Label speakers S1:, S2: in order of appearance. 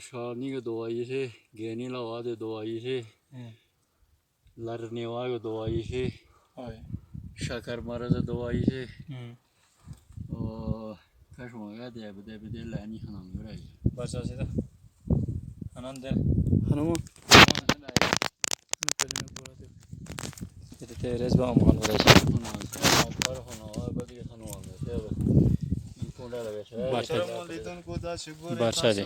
S1: शानी की दवाई से, गेनी लवा दे दवाई से, लरनेवा की दवाई से, शकर मरज दवाई से, और कशमा दे बदे बदे लानी हनाम गराई
S2: बस ऐसे तो हनाम दे
S1: Hanuma
S2: itu teres ba aman berasa barsa de